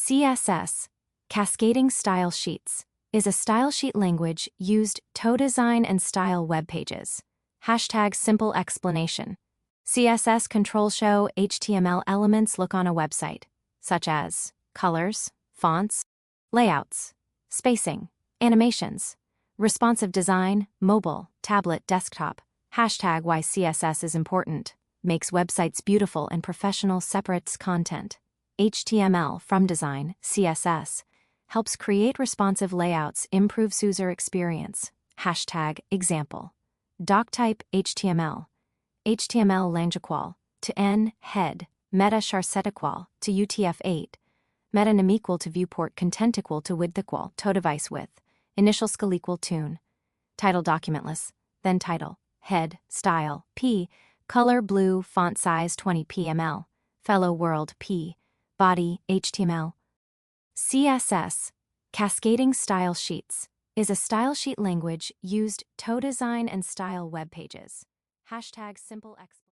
CSS, Cascading Style Sheets, is a style sheet language used to design and style web pages. Hashtag simple explanation. CSS controls how HTML elements look on a website, such as colors, fonts, layouts, spacing, animations, responsive design, mobile, tablet, desktop. Hashtag why CSS is important. Makes websites beautiful and professional. Separates content. HTML from design. CSS helps create responsive layouts, improves user experience. Hashtag example. Doc type HTML. HTML languagequal to n head meta charset equal to UTF-8 meta name equal to viewport content equal to width equal to device width initial scale equal tune title documentless then title head style p color blue font size 20 pml fellow world p body HTML. CSS, Cascading Style Sheets, is a style sheet language used to design and style web pages. Hashtag simple explanation.